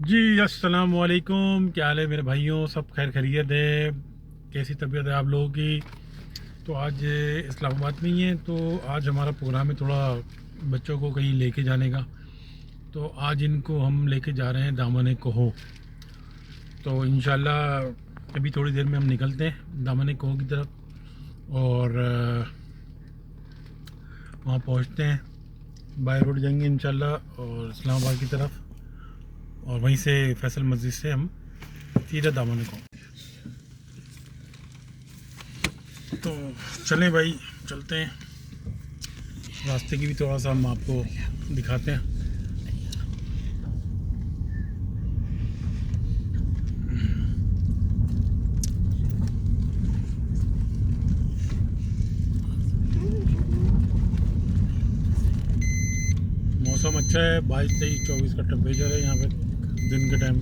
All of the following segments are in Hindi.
जी अस्सलाम वालेकुम। क्या हाल है मेरे भाइयों? सब खैर खैरियत है? कैसी तबीयत है आप लोगों की? तो आज इस्लामाबाद में ही है, तो आज हमारा प्रोग्राम है थोड़ा बच्चों को कहीं लेके जाने का। तो आज इनको हम लेके जा रहे हैं दामन कोहो। तो इंशाल्लाह अभी थोड़ी देर में हम निकलते हैं दामन कोहो की तरफ और वहाँ पहुँचते हैं। बाय रोड जाएंगे इंशाल्लाह और इस्लामाबाद की तरफ, और वहीं से फैसल मस्जिद से हम सीधे दामन को। तो चलें भाई, चलते हैं। रास्ते की भी थोड़ा सा हम आपको दिखाते हैं। मौसम अच्छा है, 22-23-24 का टेम्परेचर है यहाँ पे दिन के टाइम।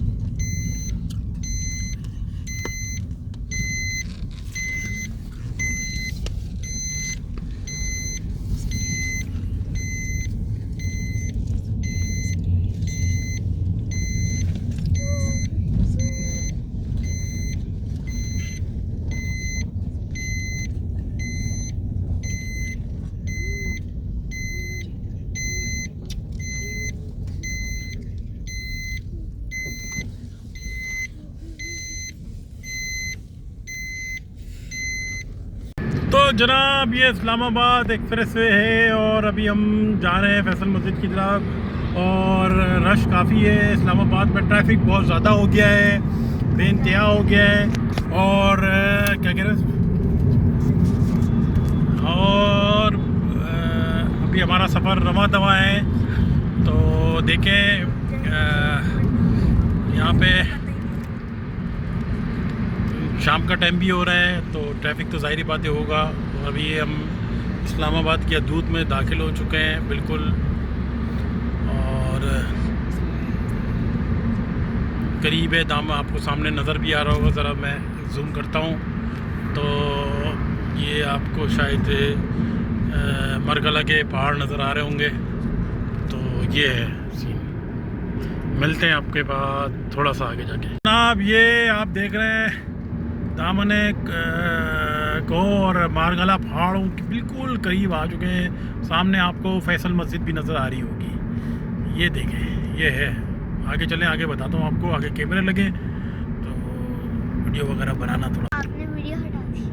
तो जनाब, ये इस्लामाबाद एक्सप्रेस वे है और अभी हम जा रहे हैं फैसल मस्जिद की तरफ। और रश काफ़ी है इस्लामाबाद में, ट्रैफिक बहुत ज़्यादा हो गया है, बेइंतहा हो गया है। और क्या कह रहे हैं, और अभी हमारा सफ़र रवा दवा है। तो देखें यहाँ पे शाम का टाइम भी हो रहा है, तो ट्रैफिक तो ज़ाहिर बातें होगा। और अभी हम इस्लामाबाद की हदूद में दाखिल हो चुके हैं बिल्कुल। और करीब है दाम, आपको सामने नज़र भी आ रहा होगा, ज़रा मैं जूम करता हूँ तो ये आपको शायद मरगला के पहाड़ नज़र आ रहे होंगे। तो ये है सीन। मिलते हैं आपके पास थोड़ा सा आगे जाके। जनाब, ये आप देख रहे हैं दामन को और मारगला पहाड़ों के बिल्कुल करीब आ चुके हैं। सामने आपको फैसल मस्जिद भी नज़र आ रही होगी। ये देखें, ये है। आगे चलें, आगे बताता हूँ आपको। आगे कैमरे लगे तो वीडियो वगैरह बनाना थोड़ा। आपने वीडियो हटा दी?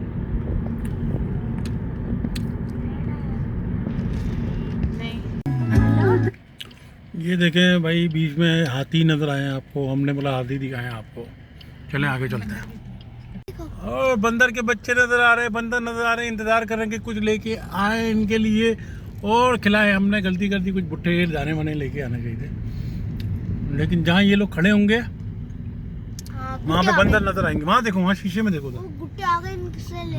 नहीं। ये देखें भाई, बीच में हाथी नज़र आए हैं आपको, हमने बोला हाथी दिखाएं आपको। चलें आगे चलते हैं। और बंदर के बच्चे नज़र आ रहे हैं, बंदर नज़र आ रहे हैं। इंतज़ार कर रहे हैं कि कुछ लेके आए इनके लिए और खिलाए। हमने गलती कर दी, कुछ भुट्टे दाने वाने लेके आने चाहिए थे, लेकिन जहाँ ये लोग खड़े होंगे वहाँ पे बंदर नज़र आएंगे। वहाँ देखो, वहाँ शीशे में देखो तो गुट्टे आ गए, इनसे ले।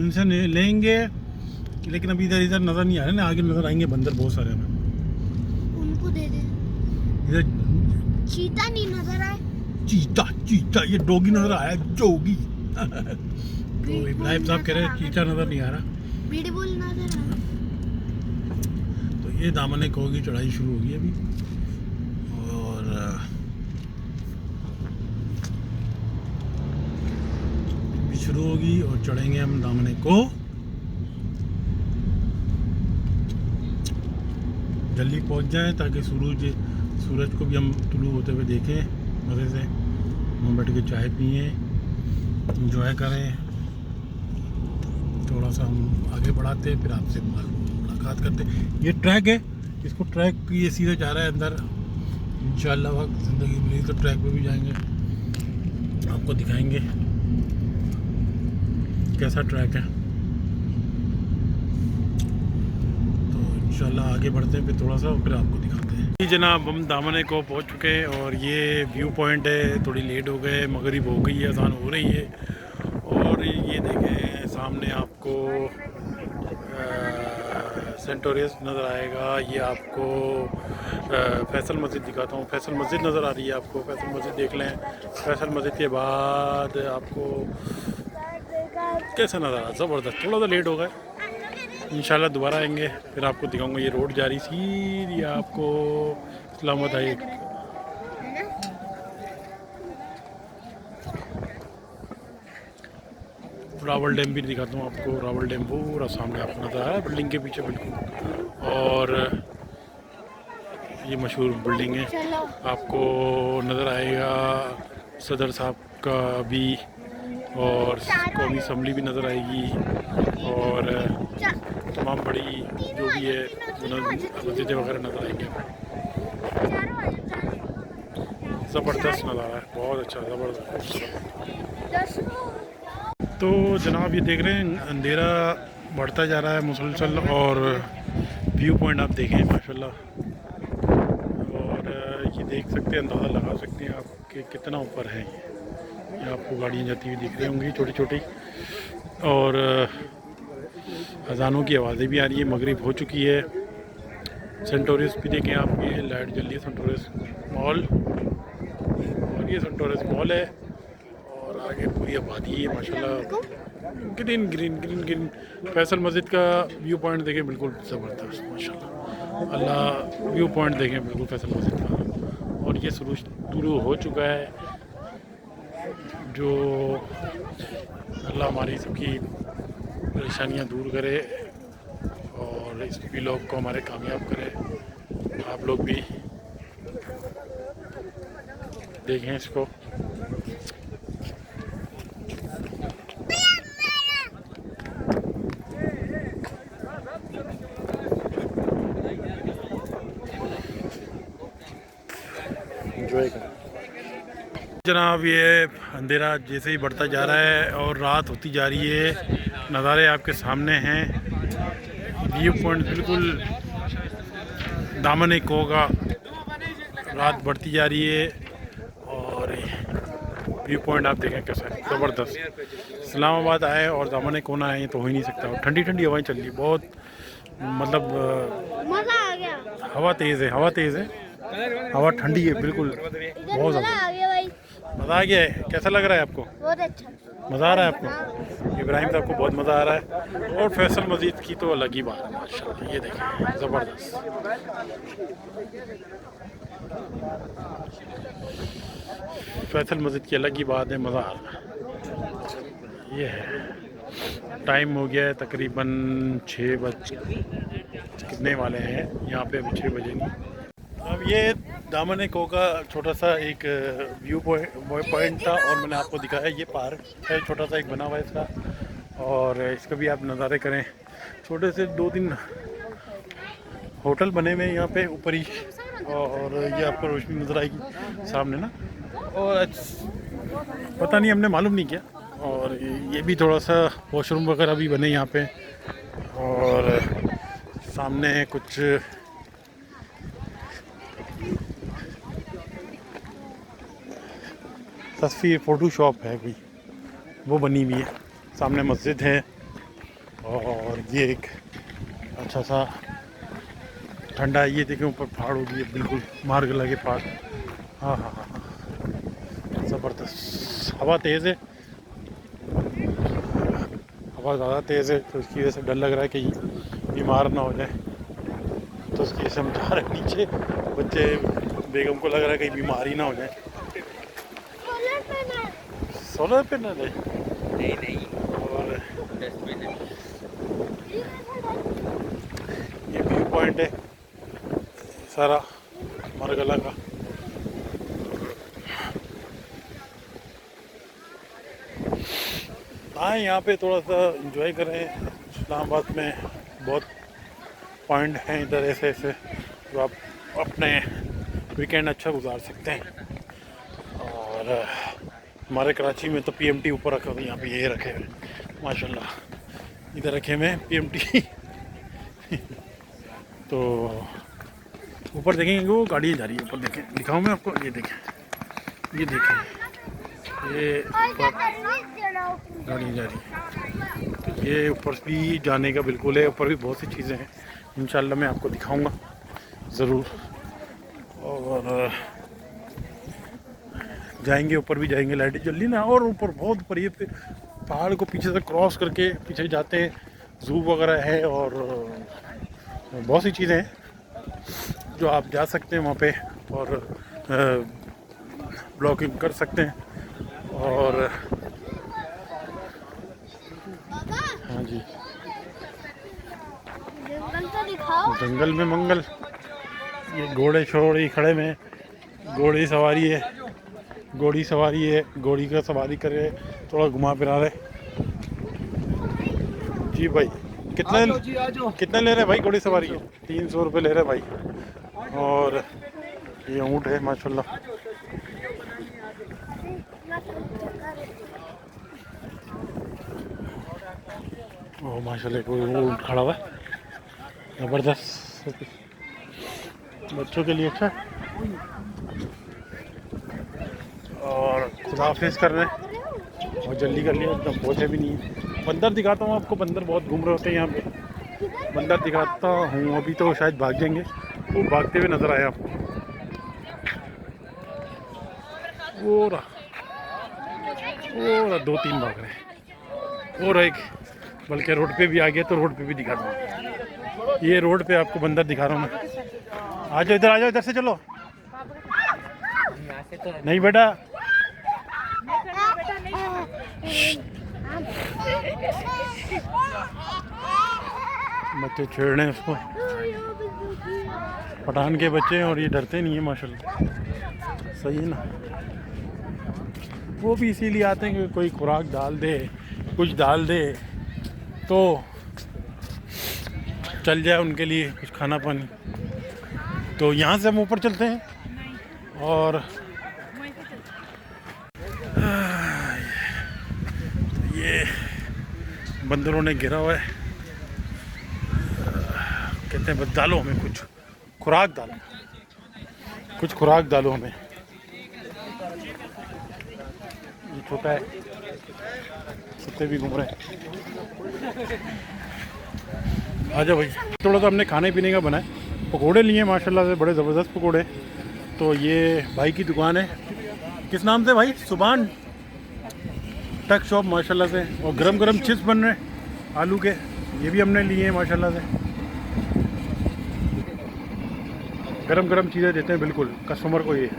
इनसे लेंगे, लेकिन अभी इधर इधर नज़र नहीं आ रहे ना, आगे नज़र आएंगे बंदर बहुत सारे हमें। उनको दे दे। इधर चीता नहीं नजर आए? चीता, चीता ये डोगी नज़र आया, जोगी। तो इब्राहिम साहब कह रहे हैं चीता नज़र नहीं आ रहा। बिल्कुल नजर आ। तो ये दामन कोह की चढ़ाई शुरू होगी अभी, और अभी शुरू होगी और चढ़ेंगे हम दामन कोह। जल्दी पहुंच जाएं ताकि सूरज को भी हम तुलू होते हुए देखें मज़े से। वहाँ बैठ के चाय पिए, इंजॉय करें। थोड़ा सा हम आगे बढ़ाते हैं, फिर आपसे मुलाकात करते हैं। ये ट्रैक है, इसको ट्रैक ये सीधे जा रहा है अंदर। इंशाल्लाह वक्त ज़िंदगी मिली तो ट्रैक पे भी जाएंगे, आपको दिखाएंगे कैसा ट्रैक है। तो इंशाल्लाह आगे बढ़ते हैं, फिर थोड़ा सा फिर आपको दिखाते हैं। जी जनाब, हम दामन को पहुंच चुके हैं और ये व्यू पॉइंट है। थोड़ी लेट हो गए, मगरिब हो गई है, अज़ान हो रही है। और ये देखें सामने आपको सेंटोरियस नज़र आएगा। ये आपको फैसल मस्जिद दिखाता हूँ। फैसल मस्जिद नज़र आ रही है आपको, फैसल मस्जिद देख लें। फैसल मस्जिद के बाद आपको कैसा नज़र आ, ज़बरदस्त। थोड़ा सा लेट हो गए, इंशाल्लाह दोबारा आएंगे फिर आपको दिखाऊंगा। ये रोड जा रही सीधी आपको इस्लामाबाद हाई रावल डैम भी दिखाता हूँ आपको। रावल डैम पूरा सामने आपको नज़र आ रहा है बिल्डिंग के पीछे बिल्कुल। और ये मशहूर बिल्डिंग है, चलो आपको नज़र आएगा सदर साहब का भी, और कौमी असम्बली भी नज़र आएगी, और तमाम बड़ी जो भी है मस्जिदें वगैरह नज़र आएंगी। ज़बरदस्त नज़ारा है, बहुत अच्छा, ज़बरदस्त। तो जनाब ये देख रहे हैं अंधेरा बढ़ता जा रहा है मुसलसल, और व्यू पॉइंट आप देखें माशाल्लाह, और ये देख सकते हैं, अंदाज़ा लगा सकते हैं आप कि कितना ऊपर है। ये आपको गाड़ियाँ जाती हुई दिख रही होंगी छोटी छोटी, और अजानों की आवाज़ें भी आ रही है। मगरिब हो चुकी है। सेंटोरस भी देखें आप, ये लाइट जल रही है, सेंटोरस मॉल, और ये सेंटोरस मॉल है, और आगे पूरी आबादी है माशाल्लाह। Green green green green. Faisal मस्जिद का व्यू पॉइंट देखें, बिल्कुल ज़बरदस्त माशाल्लाह। अल्लाह व्यू पॉइंट देखें बिल्कुल फैसल मस्जिद का। और ये शुरू हो चुका है। जो अल्लाह हमारी सबकी परेशानियां दूर करे, और इस व्लॉग को हमारे कामयाब करे। आप लोग भी देखें इसको। एंजॉय करें जनाब। ये अंधेरा जैसे ही बढ़ता जा रहा है और रात होती जा रही है, नज़ारे आपके सामने हैं। व्यू पॉइंट बिल्कुल दामन को होगा, रात बढ़ती जा रही है, और व्यू पॉइंट आप देखें कैसा है, ज़बरदस्त। इस्लामाबाद आए और दामन को ना आए तो हो ही नहीं सकता। और ठंडी ठंडी हवाएं चल रही, बहुत मतलब मजा आ गया। हवा तेज़ है, हवा तेज़ है, हवा ठंडी है बिल्कुल, बहुत ज़्यादा आ गया भाई, मज़ा आ गया है। कैसा लग रहा है आपको? बहुत अच्छा मज़ा आ रहा है आपको? इब्राहिम साहब को बहुत मज़ा आ रहा है। और फैसल मस्जिद की तो अलग ही बात है माशाल्लाह, ये देखें ज़बरदस्त। फैसल मस्जिद की अलग ही बात है, मज़ा आ रहा है। ये है, टाइम हो गया है तकरीबन 6 बज कितने वाले हैं यहाँ पे, अभी 6 बजे नहीं। अब ये दामन को का छोटा सा एक व्यू पॉइंट था, और मैंने आपको दिखाया ये पार्क है, छोटा सा एक बना हुआ है इसका, और इसका भी आप नज़ारे करें। छोटे से 2-3 होटल बने हुए हैं यहाँ पे ऊपर ही, और ये आपको रोशनी नज़र आएगी सामने ना, और पता नहीं हमने मालूम नहीं किया। और ये भी थोड़ा सा वॉशरूम वगैरह भी बने यहाँ पे, और सामने कुछ तस्वीर फ़ोटो शॉप है कोई, वो बनी हुई है। सामने मस्जिद है, और ये एक अच्छा सा ठंडा, ये देखें ऊपर पहाड़ होगी बिल्कुल, मार्गला के पास। हाँ हाँ हाँ हाँ, ज़बरदस्त। हवा तेज़ है, हवा ज़्यादा तेज़ है, तो उसकी वजह से डर लग रहा है कि बीमार ना हो जाए, तो उसकी वजह से हम जा रहे हैं नीचे। बच्चे बेगम को लग रहा है कहीं बीमारी ना हो जाए। सोलर पैनल है? नहीं और डस्टबिन है। ये व्यू पॉइंट है सारा मरगला का। आए यहाँ पे थोड़ा सा एंजॉय करें। इस्लामाबाद में बहुत पॉइंट हैं इधर ऐसे ऐसे, जो आप अपने वीकेंड अच्छा गुजार सकते हैं। और हमारे कराची में तो पीएमटी ऊपर रखा हुआ, यहाँ पे ये रखे हुए माशाल्लाह, इधर रखे हुए पीएमटी। तो ऊपर देखेंगे वो गाड़ी जा रही है, ऊपर देखें, दिखाऊँ मैं आपको, ये देखें, ये देखें, ये ऊपर गाड़ी जा रही है। तो ये ऊपर भी जाने का बिल्कुल है, ऊपर भी बहुत सी चीज़ें हैं, इंशाल्लाह मैं आपको दिखाऊंगा ज़रूर। और जाएंगे, ऊपर भी जाएंगे, लाइटें जल रही ना, और ऊपर बहुत ऊपर ये पहाड़ को पीछे से क्रॉस करके पीछे जाते हैं, ज़ू वगैरह है, और बहुत सी चीज़ें हैं जो आप जा सकते हैं वहाँ पे, और ब्लॉगिंग कर सकते हैं। और जंगल में मंगल। ये घोड़े शोड़े खड़े में, घोड़ी सवारी है, घोड़ी सवारी है, घोड़ी का सवारी कर रहे, थोड़ा घुमा फिरा रहे। जी भाई कितना ले रहे भाई घोड़ी सवारी है? 300 रुपये ले रहे भाई। और ये ऊँट है माशाल्लाह। ओ माशाल्लाह कोई ऊँट खड़ा हुआ है, ज़बरदस्त, बच्चों के लिए अच्छा। और खुदा हाफिज़ कर रहे हैं और जल्दी कर लिया, एकदम पहुँचे भी नहीं है। बंदर दिखाता हूँ आपको, बंदर बहुत घूम रहे होते हैं यहाँ पे। बंदर दिखाता हूँ, अभी तो शायद भाग जाएंगे, वो भागते हुए नज़र आया आपको। वो रहा 2-3 भाग रहे हैं, और एक बल्कि रोड पे भी आ गया, तो रोड पे भी दिखा दूँ। ये रोड पे आपको बंदर दिखा रहा हूँ मैं। आ जाओ इधर, आ जाओ इधर से, चलो। नहीं बेटा, बच्चे छेड़ रहे हैं उसको, पठान के बच्चे हैं और ये डरते नहीं है माशाल्लाह। सही है ना। वो भी इसीलिए आते हैं कि कोई खुराक डाल दे, कुछ डाल दे तो चल जाए उनके लिए कुछ खाना पानी। तो यहाँ से हम ऊपर चलते हैं और ये बंदरों ने घेरा हुआ है। कहते हैं बस डालो हमें कुछ खुराक, डालो कुछ खुराक, डालो हमें। ये छोटा है, कुत्ते भी घूम रहे हैं। आ जाओ भाई। थोड़ा सा हमने खाने पीने का बनाए, पकोड़े लिए माशाल्लाह से, बड़े ज़बरदस्त पकोड़े। तो ये भाई की दुकान है, किस नाम से भाई? सुभान टक शॉप माशाल्लाह से। और गरम गरम चिप्स बन रहे हैं आलू के, ये भी हमने लिए हैं माशाल्लाह से। गरम गरम चीज़ें देते हैं बिल्कुल कस्टमर को। ये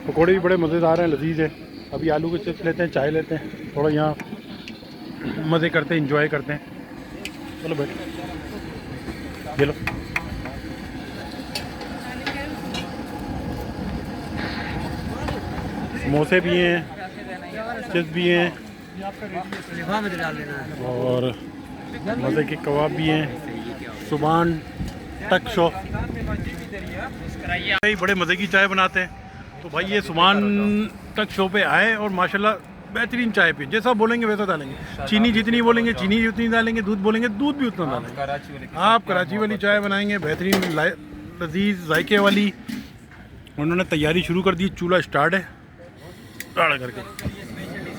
पकोड़े भी बड़े मज़ेदार हैं, लजीज है। अभी आलू के चिप्स लेते हैं, चाय लेते हैं, थोड़ा यहाँ मज़े करते हैं, इंजॉय करते हैं। चलो बैठ, ये लो। समोसे भी हैं, चिप्स भी हैं, और मज़े के कबाब भी हैं। सुभान टक शॉप भाई बड़े मज़े की चाय बनाते हैं। तो भाई ये सुभान टक शॉप पे आए और माशाल्लाह बेहतरीन चाय पे, जैसा बोलेंगे वैसा डालेंगे। चीनी जितनी बोलेंगे चीनी उतनी डालेंगे, दूध बोलेंगे दूध भी उतना डालेंगे। आप कराची वाली चाय बनाएंगे, बेहतरीन लजीज जायके वाली। उन्होंने तैयारी शुरू कर दी, चूल्हा स्टार्ट है टाड़ा करके।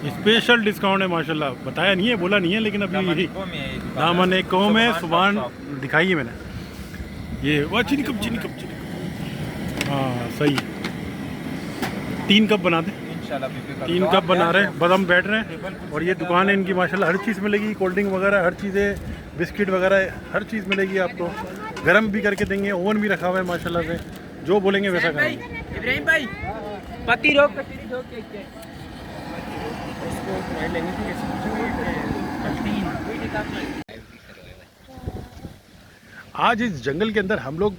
स्पेशल डिस्काउंट है माशाल्लाह, बताया नहीं है, बोला नहीं है, लेकिन अभी यही दामन एक कौम है। सुभान दिखाई है मैंने, ये वाह चीनी कप, चीनी कप, चीनी कप। हाँ सही, 3 कप बना दें। 3 कप बना रहे हैं, बस हम बैठ रहे हैं। और ये दुकान है इनकी माशाल्लाह, हर चीज़ मिलेगी, कोल्ड ड्रिंक वगैरह हर चीज़ें, बिस्किट वगैरह हर चीज़ मिलेगी आपको। गर्म भी करके देंगे, ओवन भी रखा हुआ है माशाल्लाह से, जो बोलेंगे वैसा करेंगे। इब्राहिम भाई पति रोक आज इस जंगल के अंदर हम लोग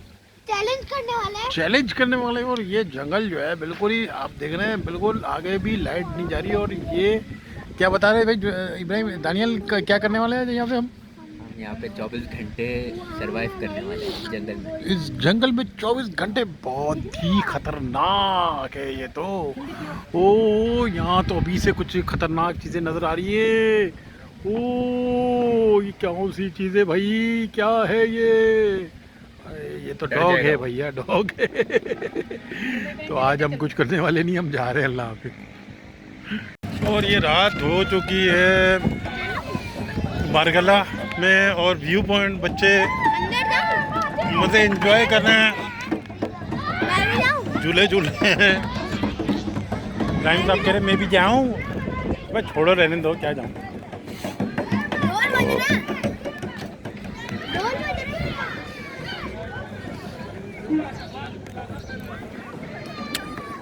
चैलेंज करने वाले हैं। और ये जंगल जो है बिल्कुल ही आप देख रहे हैं, बिल्कुल आगे भी लाइट नहीं जा रही। और ये क्या बता रहे हैं भाई इब्राहिम, दानियल, क्या करने वाले हैं यहाँ पे? हम यहाँ पे 24 घंटे सरवाइव करने वाले हैं जंगल में। इस जंगल में 24 घंटे बहुत ही खतरनाक है ये तो। ओ यहाँ तो अभी से कुछ खतरनाक चीज़ें नज़र आ रही है। ओ ये क्या सी चीज़ें भाई, क्या है ये तो डॉग है भैया, डॉग है। तो आज हम कुछ करने वाले नहीं, हम जा रहे हैं अल्लाह हाफिज़। और ये रात हो चुकी है बारगला में, और व्यू पॉइंट बच्चे मज़े एंजॉय कर रहे हैं, झूले झूल रहे हैं। इब्राहिम साहब कह रहे मैं भी जाऊँ, बस छोड़ो रहने दो, क्या जाऊँ।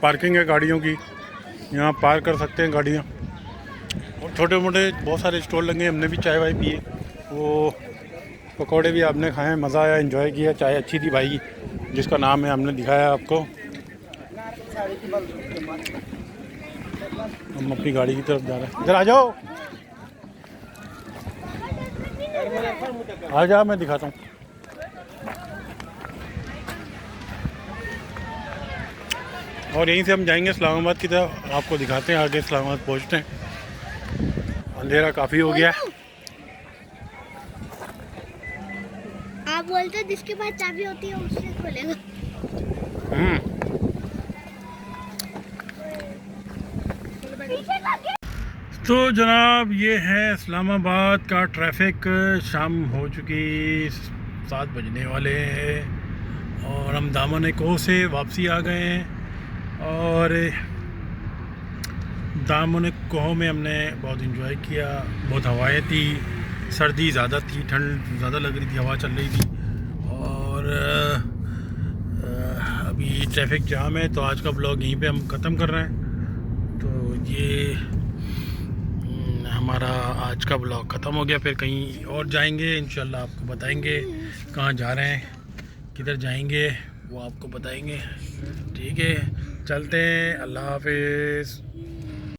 पार्किंग है गाड़ियों की, यहाँ पार्क कर सकते हैं गाड़ियाँ। और छोटे मोटे बहुत सारे स्टॉल लगे, हमने भी चाय वाय पिए। वो पकौड़े भी आपने खाए, मज़ा आया, एंजॉय किया, चाय अच्छी थी भाई जिसका नाम है हमने दिखाया आपको। हम अपनी गाड़ी की तरफ जा रहे हैं। इधर आ जाओ, आ जा, मैं दिखाता हूँ। और यहीं से हम जाएंगे इस्लामाबाद की तरफ, आपको दिखाते हैं आगे इस्लामाबाद पहुँचते हैं। अंधेरा काफ़ी हो गया है। आप बोलते हैं जिसके पास चाबी होती है उससे खोलेगा। तो जनाब ये है इस्लामाबाद का ट्रैफिक। शाम हो चुकी, 7 बजने वाले हैं और हम दामन कोह से वापसी आ गए हैं। और दामन कोह में हमने बहुत इंजॉय किया, बहुत हवाएं थी, सर्दी ज़्यादा थी, ठंड ज़्यादा लग रही थी, हवा चल रही थी। और अभी ट्रैफिक जाम है, तो आज का ब्लॉग यहीं पे हम ख़त्म कर रहे हैं। तो ये हमारा आज का ब्लॉग ख़त्म हो गया। फिर कहीं और जाएंगे इंशाल्लाह, आपको बताएंगे कहाँ जा रहे हैं, किधर जाएंगे वो आपको बताएंगे। ठीक है, चलते हैं, अल्लाह हाफिज़।